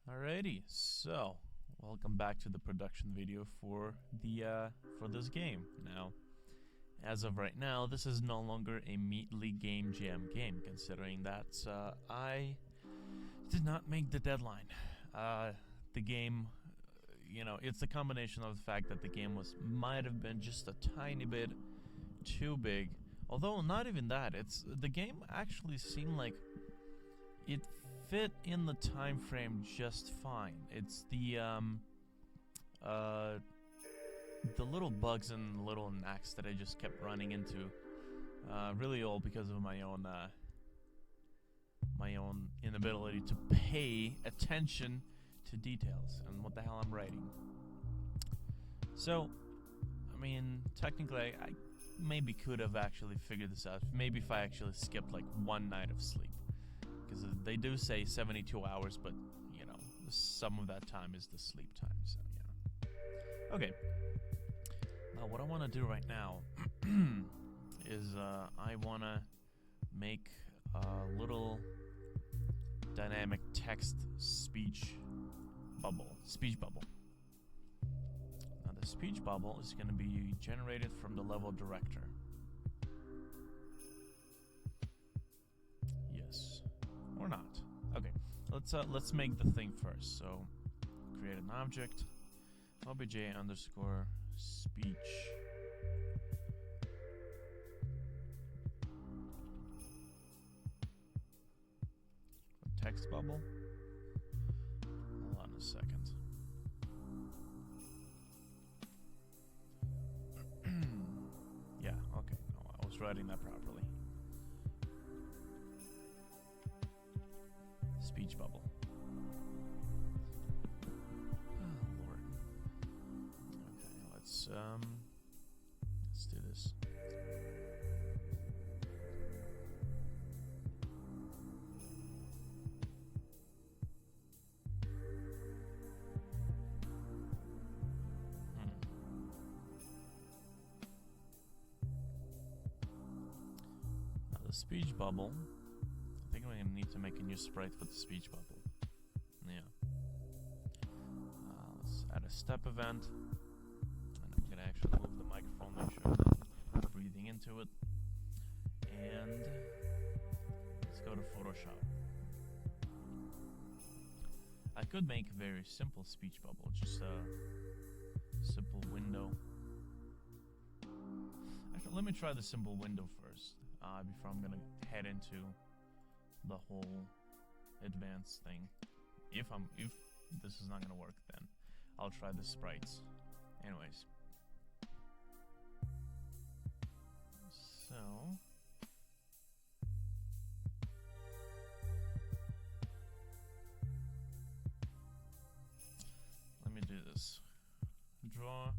Alrighty, so welcome back to the production video for this game. Now, as of right now, this is no longer a meatlyJam game, considering that I did not make the deadline. The game, it's a combination of the fact that the game might have been just a tiny bit too big. Although not even that, the game actually seemed like it fit in the time frame just fine. It's the little bugs and little knacks that I just kept running into, really all because of my own inability to pay attention to details and what the hell I'm writing. So, I mean, technically, I maybe could have actually figured this out. Maybe if I actually skipped like one night of sleep. Because they do say 72 hours, but, some of that time is the sleep time, so, Okay. Now, what I want to do right now is I want to make a little dynamic text speech bubble. Now, the speech bubble is going to be generated from the level director. Yes. Or not. Okay, let's make the thing first. So, create an object, obj underscore speech. Text bubble. Hold on a second. Yeah, okay. No, I was writing that properly. Speech bubble. Oh Lord. Okay, let's do this. Now the speech bubble. I think we're going to need to make a new sprite for the speech bubble. Yeah. Let's add a step event. And I'm going to actually move the microphone, make sure I'm breathing into it. And let's go to Photoshop. I could make a very simple speech bubble, just a simple window. Actually, let me try the simple window first, before I'm going to head into the whole advanced thing. If this is not gonna work, then I'll try the sprites. Anyways, so let me do this. Draw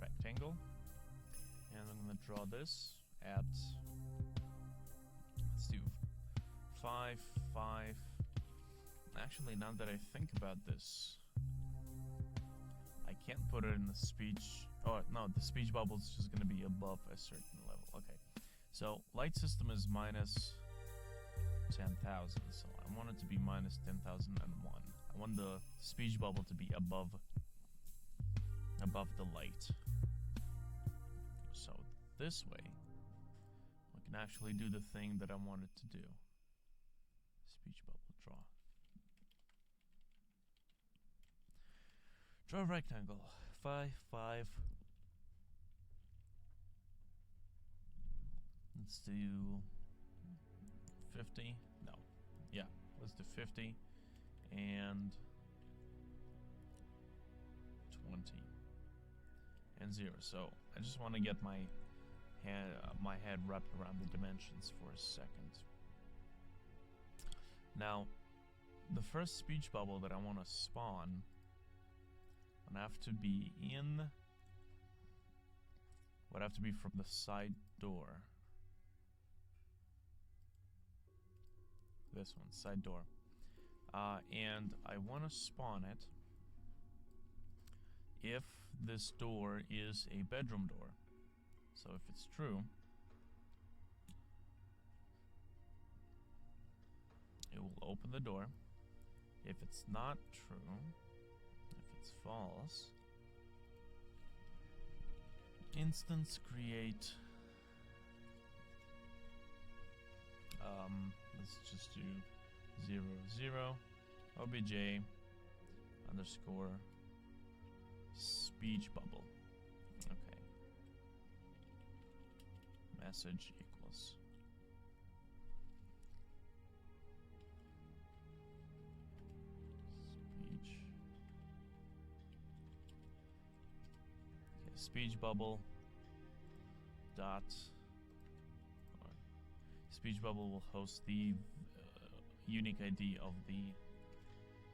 rectangle, and I'm gonna draw this at, let's do 5, 5. Actually, now that I think about this, I can't put it in the speech. Oh no, the speech bubble is just going to be above a certain level. Okay, so light system is minus 10,000, so I want it to be minus 10,001. I want the speech bubble to be above the light. So this way can actually do the thing that I wanted to do. Speech bubble, draw. Draw rectangle. 5, 5. Let's do 50. No. Yeah, let's do 50 and 20 and 0. So I just want to get my head wrapped around the dimensions for a second. Now, the first speech bubble that I want to spawn would have to be from the side door. This one, side door. And I want to spawn it if this door is a bedroom door. So if it's true, it open the door. If it's not true, if it's false, instance create. Let's just do 0, 0, obj underscore speech bubble. Okay. Message equals. Speech. Okay, speech bubble dot. Speech bubble will host the unique ID of the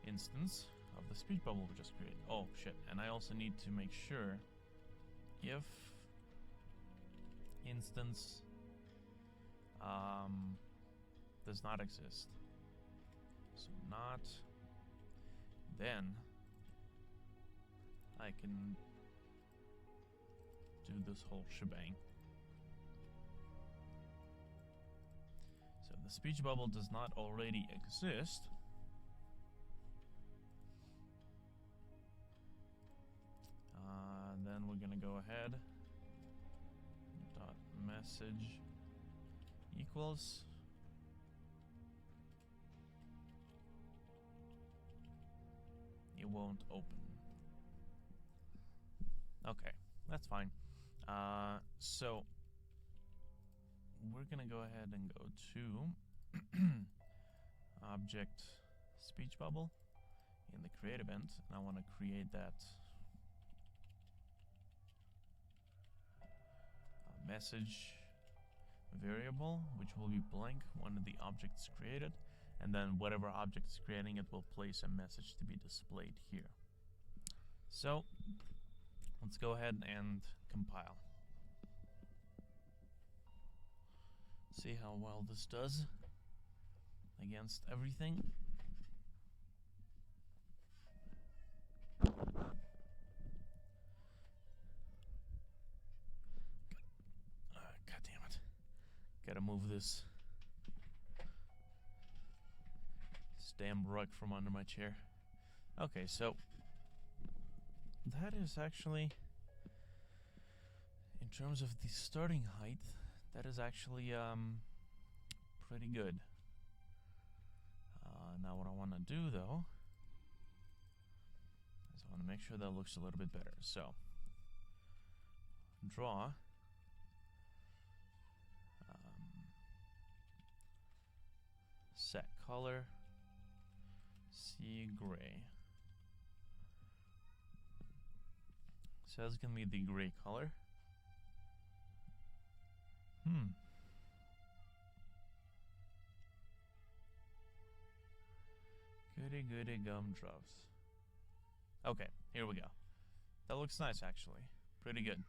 instance of the speech bubble we just created. Oh shit, and I also need to make sure if instance does not exist. So not, then I can do this whole shebang. So the speech bubble does not already exist. Then we're gonna go ahead. Dot message equals. It won't open. Okay, that's fine. So we're gonna go ahead and go to object speech bubble in the create event, and I want to create that message variable, which will be blank when the object is created, and then whatever object is creating it will place a message to be displayed here. So let's go ahead and compile. See how well this does against everything. God damn it. Gotta move this damn rug from under my chair. Okay, so that is actually, in terms of the starting height, that is actually pretty good. Now what I want to do though is I want to make sure that looks a little bit better. So draw set color sea gray. So that's gonna be the gray color. Goody goody gumdrops. Okay, here we go. That looks nice actually. Pretty good.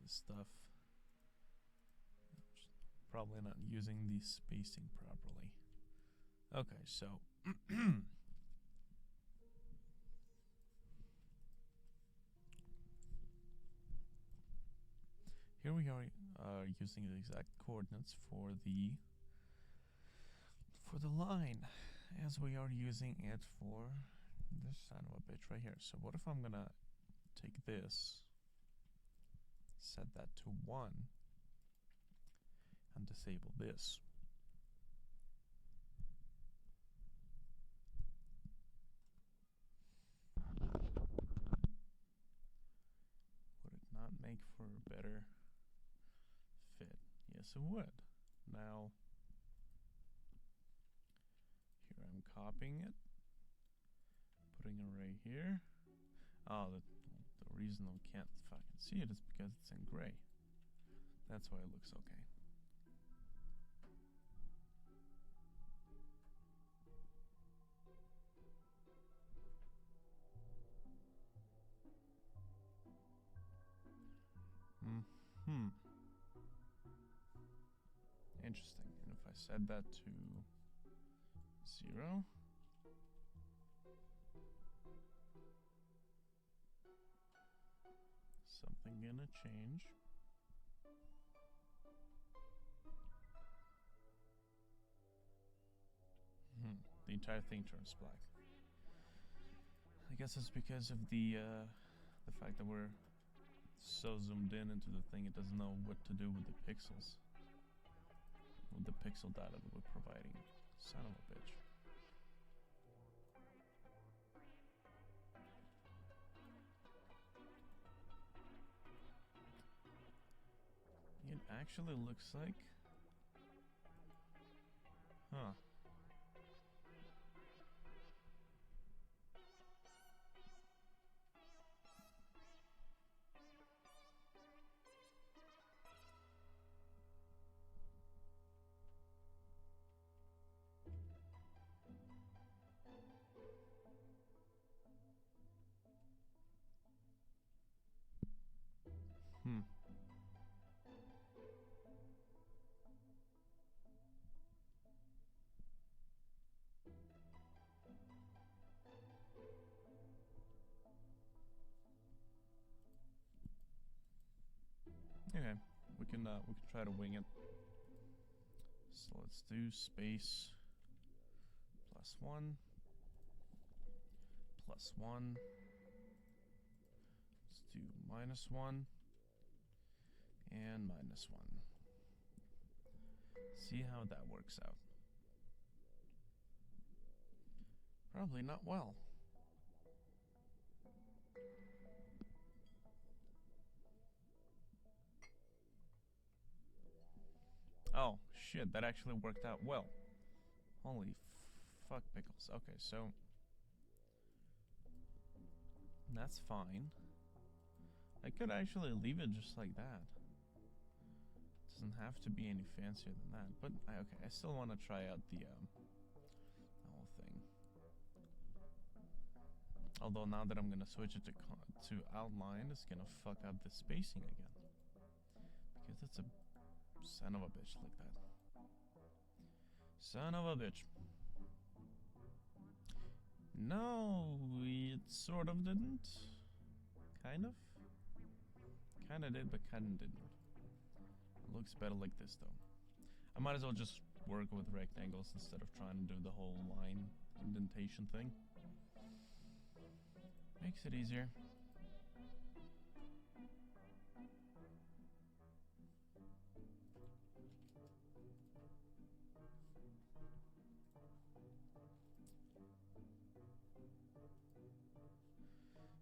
this stuff. Probably not using the spacing properly. Okay, so here we are using the exact coordinates for the line as we are using it for this son of a bitch right here. So what if I'm gonna take this, set that to 1, and disable this? Would it not make for a better fit? Yes, it would. Now, here I'm copying it, putting it right here. Oh, the reason we can't fucking see it is because it's in gray. That's why it looks okay. Interesting. And if I set that to 0, something gonna change. The entire thing turns black. I guess it's because of the fact that we're so zoomed in into the thing, it doesn't know what to do with the pixels. With the pixel data that we're providing. Son of a bitch. It actually looks like... Huh. Okay, we can try to wing it. So let's do space +1 +1. Let's do -1 and -1. See how that works out. Probably not well. Oh, shit, that actually worked out well. Holy fuck pickles. Okay, so... that's fine. I could actually leave it just like that. Doesn't have to be any fancier than that. But, okay, I still want to try out the whole thing. Although now that I'm going to switch it to outline, it's going to fuck up the spacing again. Because it's a son of a bitch like that. Son of a bitch. No, it sort of didn't. Kind of. Kinda did, but kinda didn't. It looks better like this, though. I might as well just work with rectangles instead of trying to do the whole line indentation thing. Makes it easier.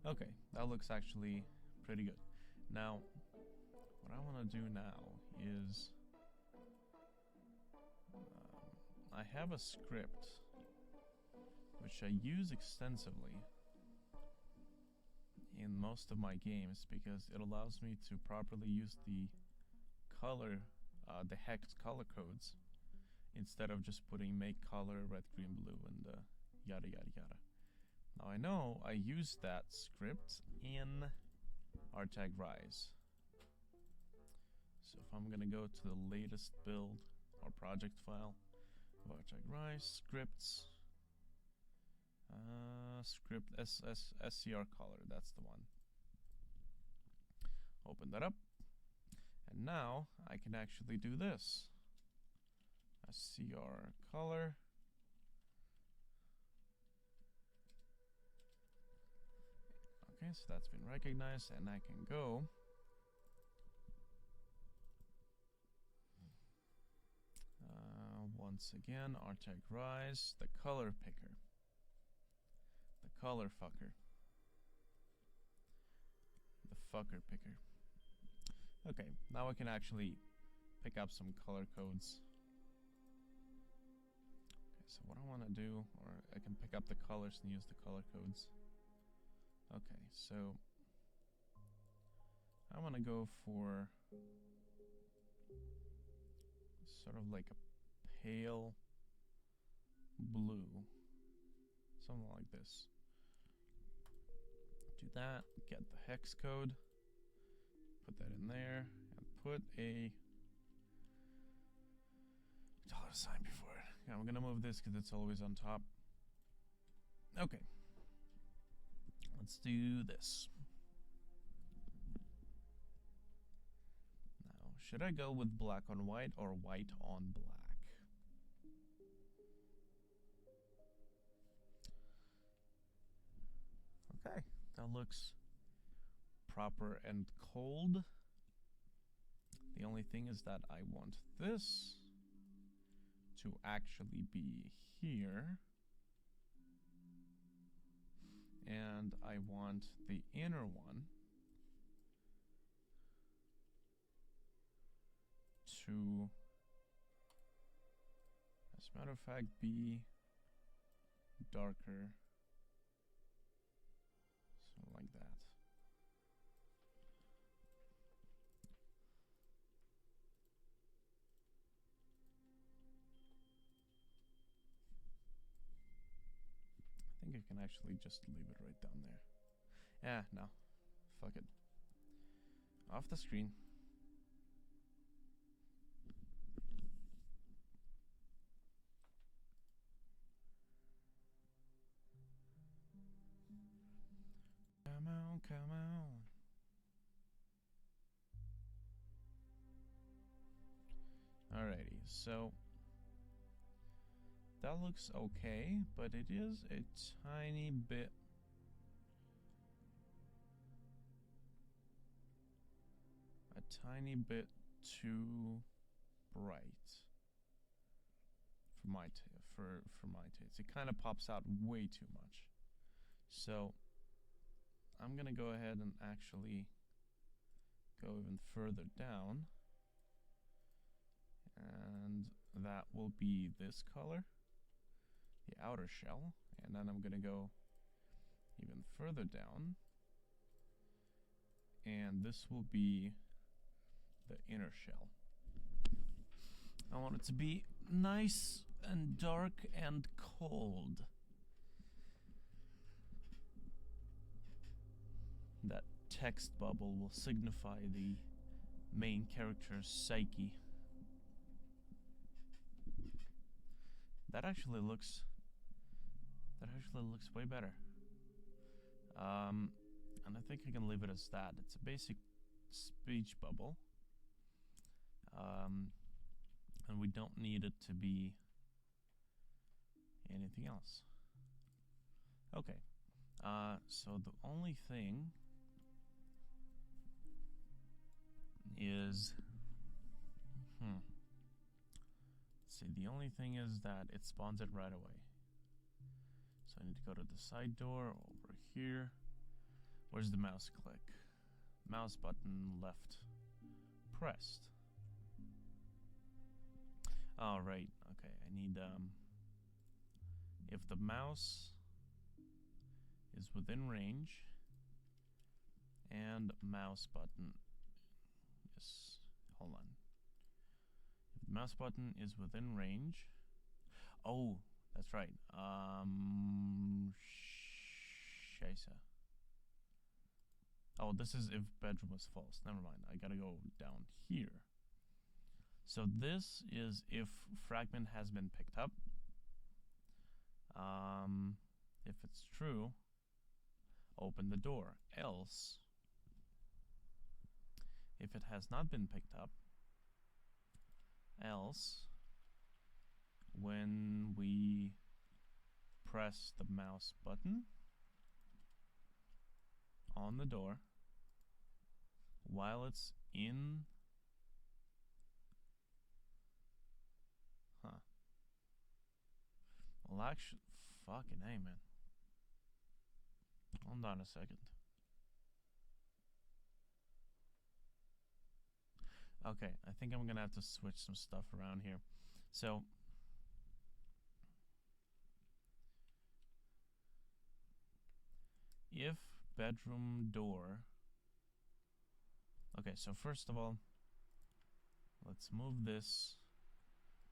Okay, that looks actually pretty good. Now, what I want to do now is... I have a script which I use extensively in most of my games because it allows me to properly use the color, the hex color codes instead of just putting make color red, green, blue, and yada yada yada. Now I know I used that script in RTag Rise. So if I'm gonna go to the latest build or project file of Archag Rise, scripts, script SCR color, that's the one. Open that up, and now I can actually do this. SCR color. Okay, so that's been recognized, and I can go once again, Archag Rise, the color picker, the color fucker, the fucker picker. Okay, now I can actually pick up some color codes. Okay, so what I want to do, or I can pick up the colors and use the color codes. Okay, so I want to go for sort of like a pale blue, something like this. Do that, get the hex code, put that in there, and put a $sign before it. Yeah, I'm gonna move this because it's always on top. Okay, let's do this. Now, should I go with black on white or white on black? Okay, that looks proper and cold. The only thing is that I want this to actually be here, and I want the inner one to, as a matter of fact, be darker, so like that. I think I can actually just leave it right down there. No. Fuck it. Off the screen. Come on, come on. Alrighty, so that looks okay, but it is a tiny bit too bright for my taste. It kind of pops out way too much. So I'm gonna go ahead and actually go even further down, and that will be this color, the outer shell, and then I'm gonna go even further down, and this will be the inner shell. I want it to be nice and dark and cold. That text bubble will signify the main character's psyche. That actually looks way better. And I think I can leave it as that. It's a basic speech bubble. And we don't need it to be anything else. Okay. So the only thing is, let's see, the only thing is that it spawns it right away. So I need to go to the side door over here. Where's the mouse click? Mouse button left pressed. All right. Okay. I need if the mouse is within range and mouse button is, hold on. If the mouse button is within range. Oh, that's right. Scheisse. Oh, this is if bedroom is false. Never mind. I gotta go down here. So this is if fragment has been picked up. If it's true, open the door. Else, if it has not been picked up, else, when we press the mouse button on the door while it's in well, actually, fucking A, man. Hold on a second. Okay, I think I'm gonna have to switch some stuff around here. So if bedroom door, okay, so first of all, let's move this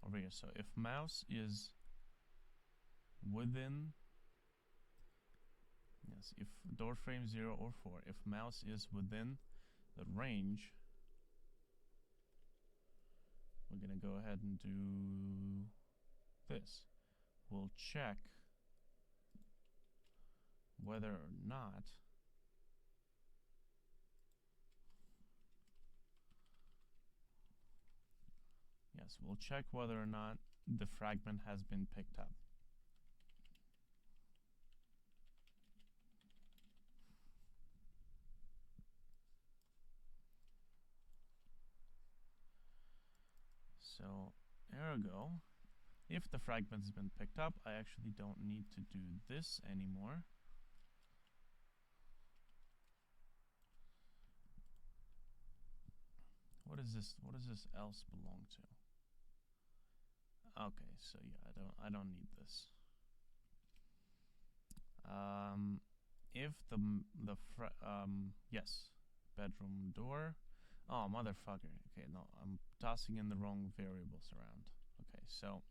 over here. So if mouse is within, yes, if door frame 0 or 4, if mouse is within the range, we're gonna go ahead and do this. We'll check whether or not we'll check whether or not the fragment has been picked up. So, ergo, if the fragment has been picked up, I actually don't need to do this anymore. What is this? What does this else belong to? Okay, so yeah, I don't need this. If yes, bedroom door. Oh, motherfucker. Okay, no, I'm tossing in the wrong variables around. Okay, so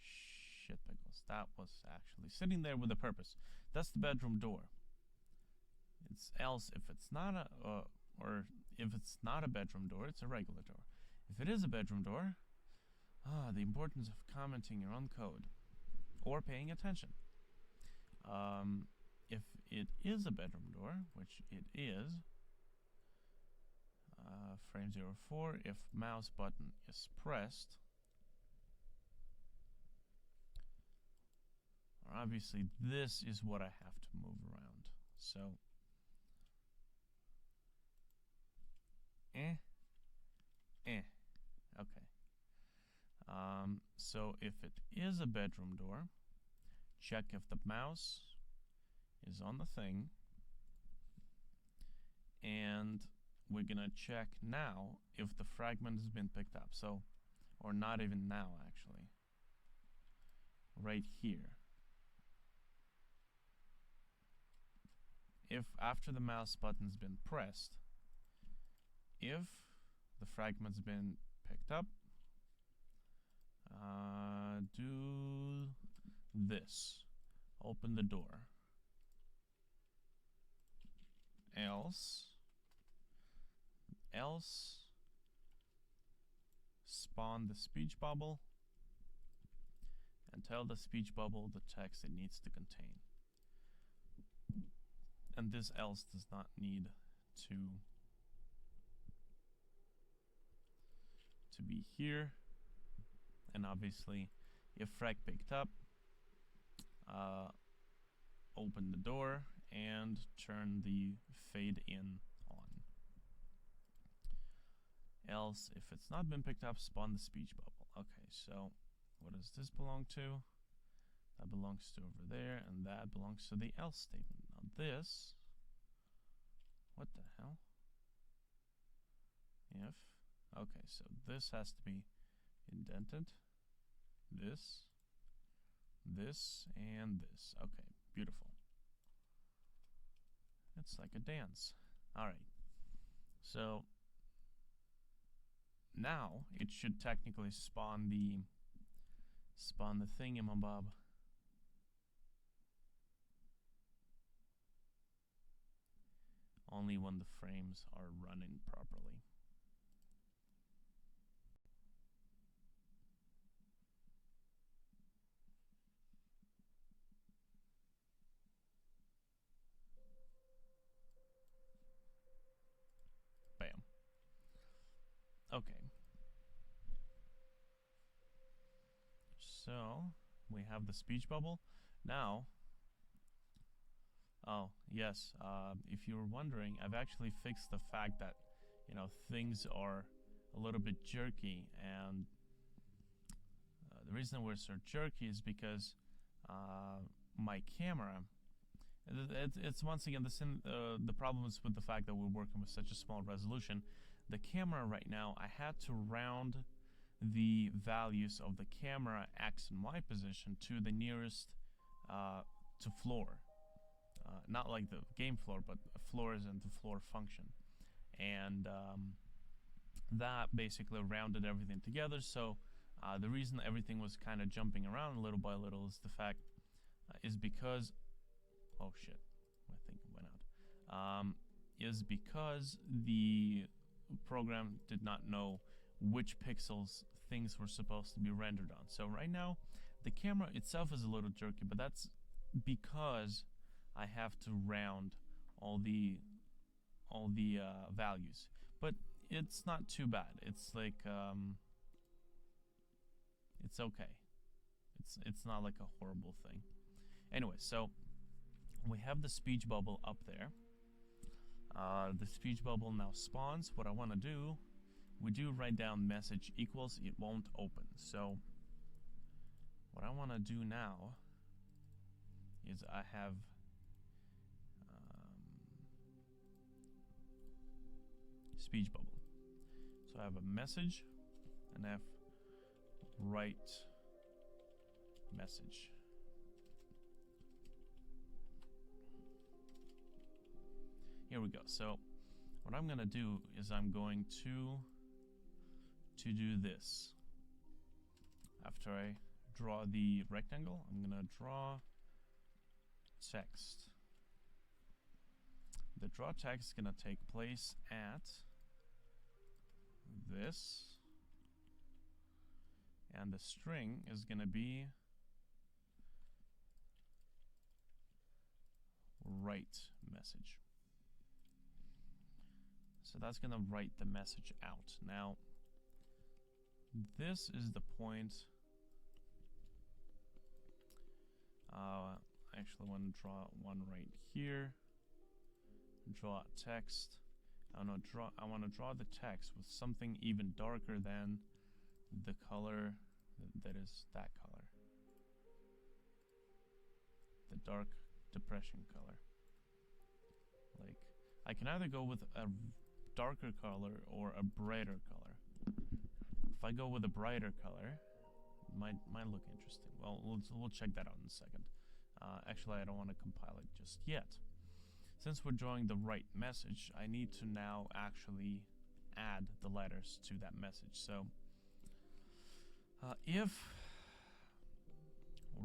shit pickles. That was actually sitting there with a purpose. That's the bedroom door. It's else if it's not a or if it's not a bedroom door, it's a regular door. If it is a bedroom door, the importance of commenting your own code or paying attention. If it is a bedroom door, which it is, frame 04, if mouse button is pressed, obviously this is what I have to move around. So, okay. So if it is a bedroom door, check if the mouse is on the thing, and we're gonna check now if the fragment has been picked up. So, or not even now actually, right here. If after the mouse button's been pressed, if the fragment's been picked up, do this. Open the door. Else spawn the speech bubble and tell the speech bubble the text it needs to contain. And this else does not need to be here. And obviously, if frag picked up, open the door and turn the fade in on. Else, if it's not been picked up, spawn the speech bubble. Okay, so what does this belong to? That belongs to over there, and that belongs to the else statement. Now this, what the hell? If, okay, so this has to be indented. This, and this. Okay, beautiful. It's like a dance. Alright. So now it should technically spawn the thingamabob. Only when the frames are running properly. so we have the speech bubble. Now, oh, yes, if you were wondering, I've actually fixed the fact that, you know, things are a little bit jerky, and the reason we're so jerky is because my camera, it's once again the problem is with the fact that we're working with such a small resolution. The camera right now, I had to round the values of the camera X and Y position to the nearest to floor. Not like the game floor, but floor is in the floor function. And that basically rounded everything together. So the reason everything was kind of jumping around little by little is the fact is because, oh shit, I think it went out. Is because the program did not know which pixels things were supposed to be rendered on. So right now, the camera itself is a little jerky, but that's because I have to round all the values. But it's not too bad. It's like it's okay. It's not like a horrible thing. Anyway, so we have the speech bubble up there. The speech bubble now spawns. What I want to do, we do write down message equals, it won't open. So what I want to do now is I have speech bubble. So I have a message, and I have write message. Here we go. So what I'm going to do is I'm going to do this. After I draw the rectangle, I'm going to draw text. The draw text is going to take place at this, and the string is going to be write message. So that's going to write the message out. Now, this is the point. I actually want to draw one right here. Draw text. I want to draw the text with something even darker than the color that is that color. The dark depression color. Like, I can either go with a darker color or a brighter color. If I go with a brighter color, it might look interesting. Well, we'll check that out in a second. Actually, I don't want to compile it just yet. Since we're drawing the right message, I need to now actually add the letters to that message. So if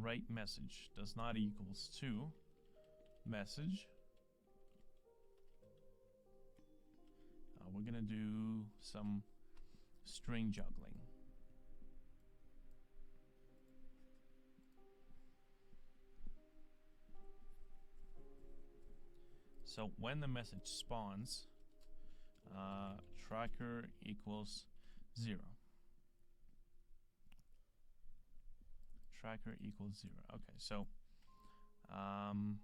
write message does not equals to message, we're gonna do some string juggling. So when the message spawns, tracker equals 0. Tracker equals 0. Okay, so I'm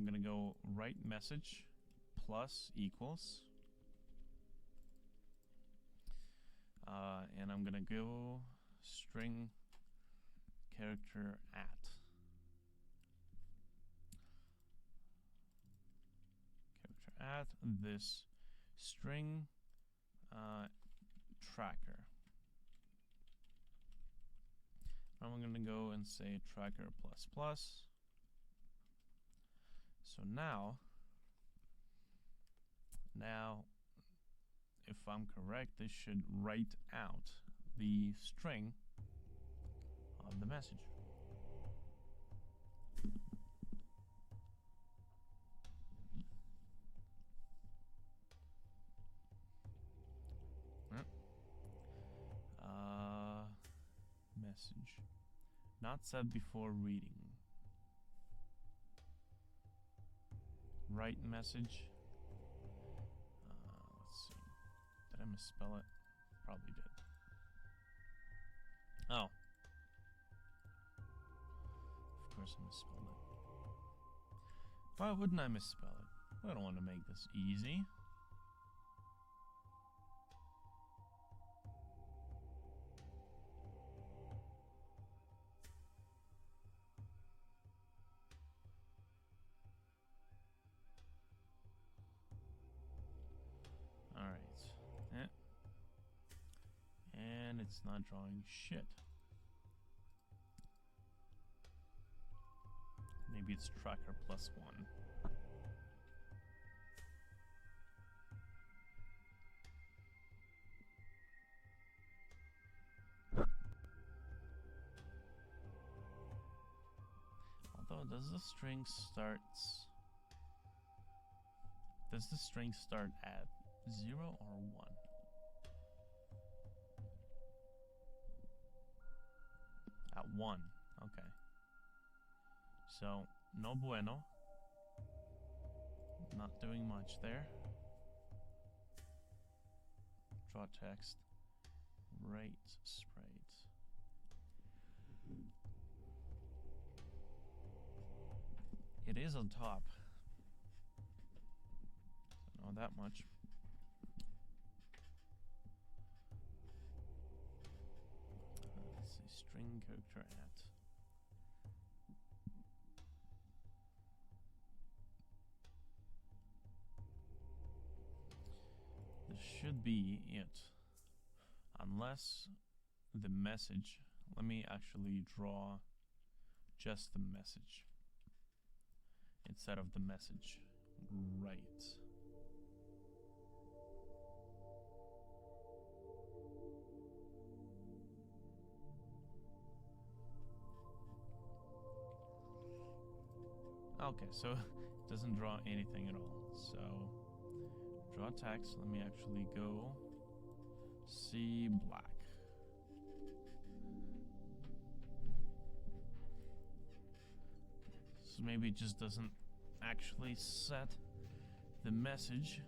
gonna go write message plus equals, and I'm gonna go string character at. At this string tracker. I'm going to go and say tracker plus plus. So now, if I'm correct, this should write out the string of the message. Message not set before reading. Write message. Let's see. Did I misspell it? Probably did. Oh. Of course I misspelled it. Why wouldn't I misspell it? I don't want to make this easy. Alright. And it's not drawing shit. Maybe it's tracker +1. Although, does the string start at 0 or 1? At 1, okay. So, no bueno. Not doing much there. Draw text. Right sprite. It is on top. Don't know that much. Let's see, string character at. This should be it. Unless the message. Let me actually draw just the message instead of the message. Right. Okay, so it doesn't draw anything at all. So draw text. Let me actually go see black. So maybe it just doesn't actually set the message.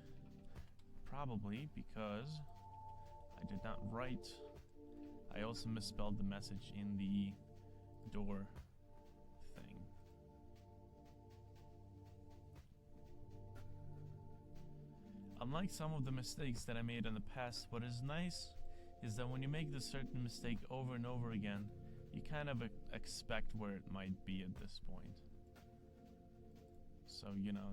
Probably because I did not write. I also misspelled the message in the door thing. Unlike some of the mistakes that I made in the past, what is nice is that when you make this certain mistake over and over again, you kind of expect where it might be at this point. So, you know,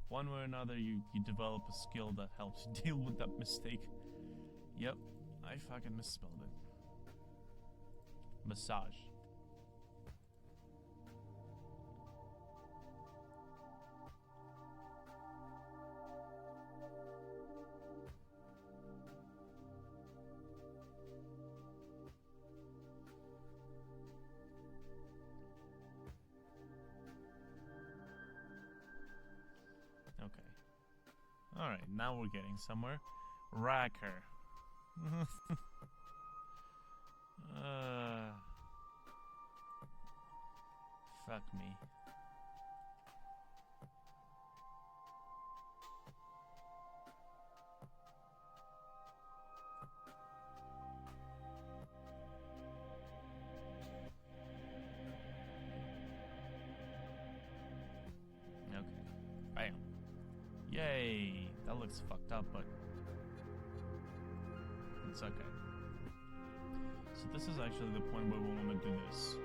one way or another, you develop a skill that helps you deal with that mistake. Yep, I fucking misspelled it. Massage. Okay. Alright, now we're getting somewhere. Racker. Fuck me. Okay. Bam. Yay! That looks fucked up, but it's okay. So this is actually the point where we want to do this.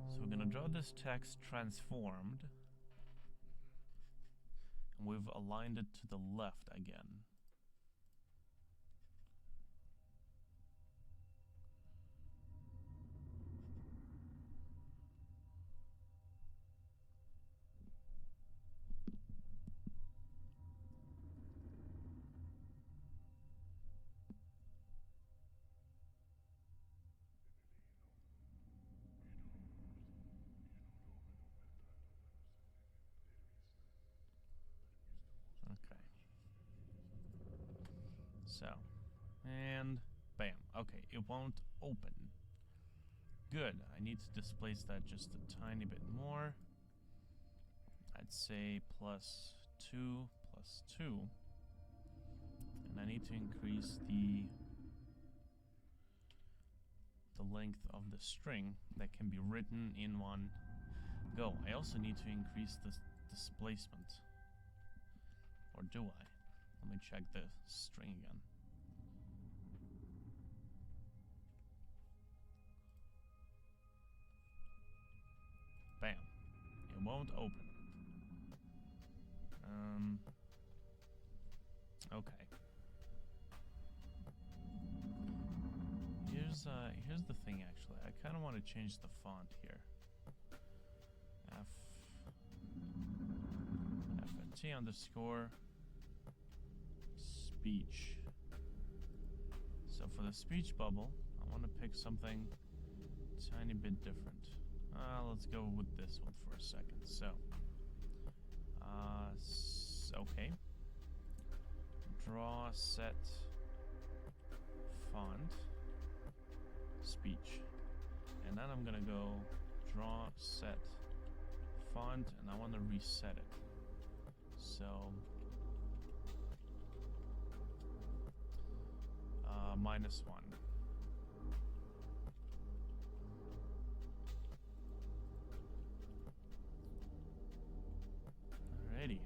So we're gonna draw this text transformed. And we've aligned it to the left again. Okay. So, and bam. Okay, it won't open. Good. I need to displace that just a tiny bit more. I'd say +2, +2. And I need to increase the length of the string that can be written in one go. I also need to increase the displacement. Or do I? Let me check the string again. Bam. It won't open. Okay. Here's the thing actually. I kind of want to change the font here. FNT underscore speech. So for the speech bubble, I want to pick something tiny bit different. Let's go with this one for a second. So, okay. Draw set font speech, and then I'm gonna go draw set font, and I want to reset it. So, -1. Alrighty.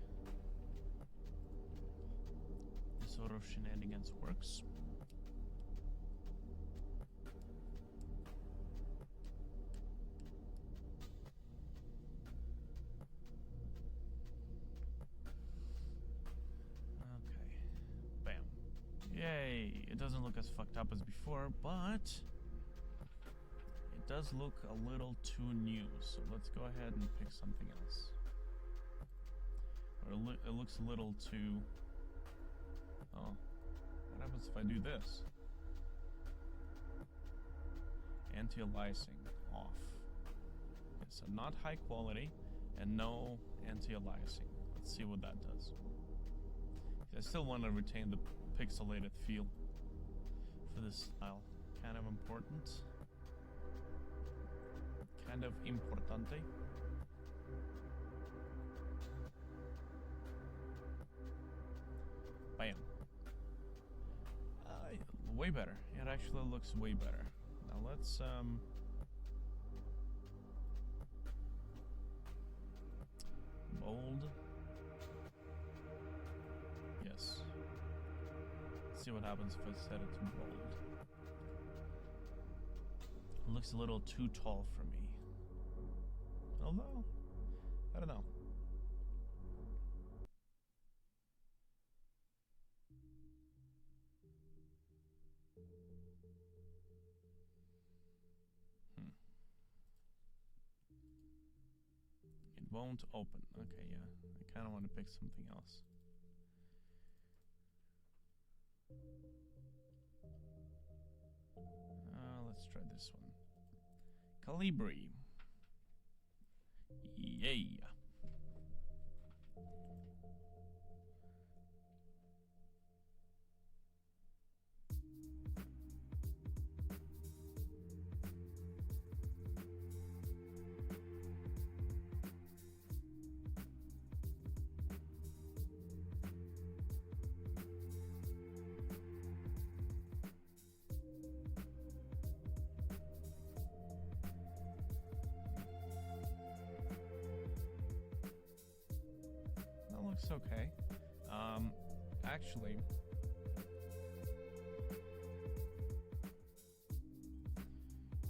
This sort of shenanigans works. Yay! It doesn't look as fucked up as before, but it does look a little too new. So let's go ahead and pick something else. Or it looks a little too... Oh, what happens if I do this? Anti-aliasing off. Okay, so not high quality and no anti-aliasing. Let's see what that does. I still want to retain the pixelated feel for this style. Kind of important. Kind of importante. Bam. Way better. It actually looks way better. Now let's bold. Yes. Let's see what happens if I set it to bold. It looks a little too tall for me. Although, I don't know. It won't open. Okay, yeah. I kind of want to pick something else. Let's try this one. Calibri. Yay! Looks okay. Actually,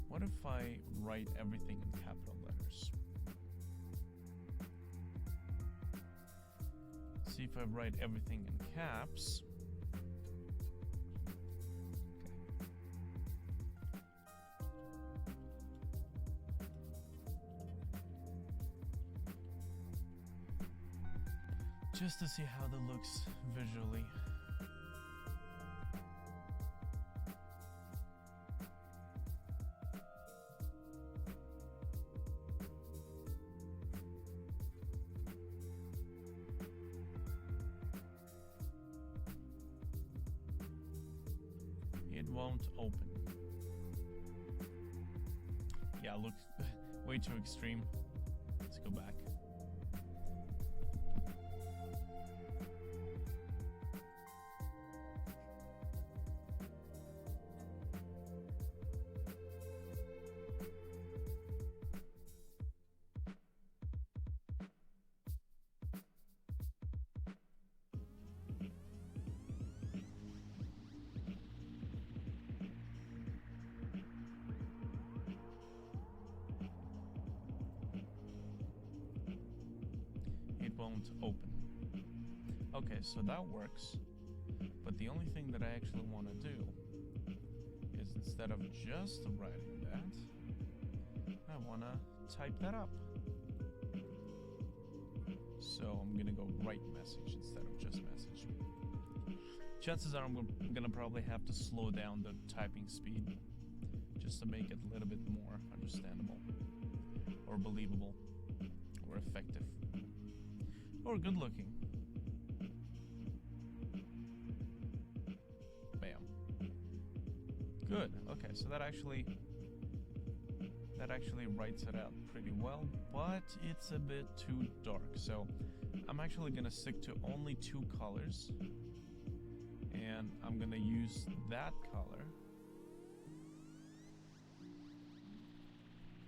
what if I write everything in capital letters? See if if I write everything in caps. Just to see how that looks visually. It won't open. Yeah, looks way too extreme. Let's go back. Won't open. Okay, so that works. But the only thing that I actually want to do is, instead of just writing that, I want to type that up. So I'm gonna go write message instead of just message. Chances are I'm gonna probably have to slow down the typing speed just to make it a little bit more understandable or believable or effective. Or good looking. Bam. Good. Okay, so that actually writes it out pretty well, but it's a bit too dark. So I'm actually gonna stick to only 2 colors, and I'm gonna use that color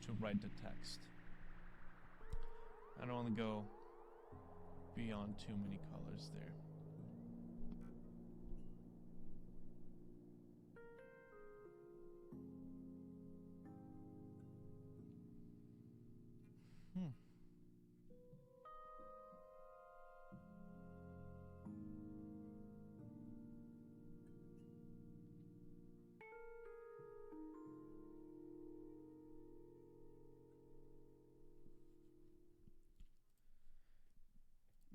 to write the text. I don't want to go beyond too many colors there.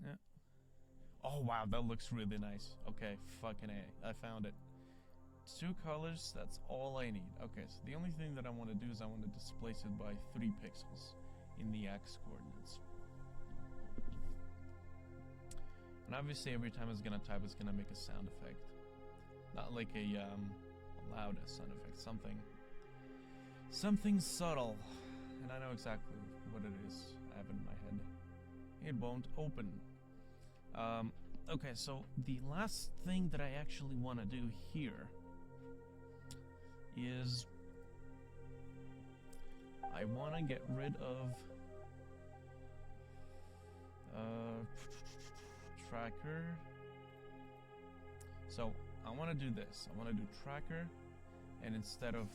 Yeah. Oh wow, that looks really nice. Okay, fucking A. I found it. 2 colors, that's all I need. Okay, so the only thing that I want to do is I want to displace it by 3 pixels in the X coordinates. And obviously every time it's gonna type, it's gonna make a sound effect. Not like a loud sound effect, something subtle. And I know exactly what it is I have in my head. It won't open. Okay, so the last thing that I actually want to do here is I want to get rid of tracker. So I want to do this. I want to do tracker, and instead of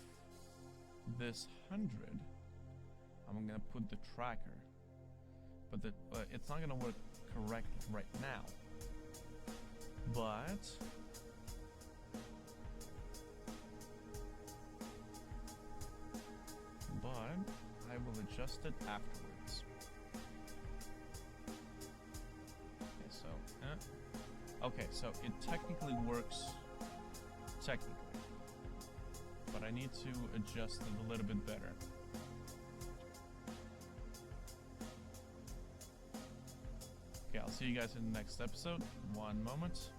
this 100, I'm gonna put the tracker. But it's not gonna work correctly right now. But I will adjust it afterwards. Okay, so it technically works, but I need to adjust it a little bit better. Okay, I'll see you guys in the next episode. One moment.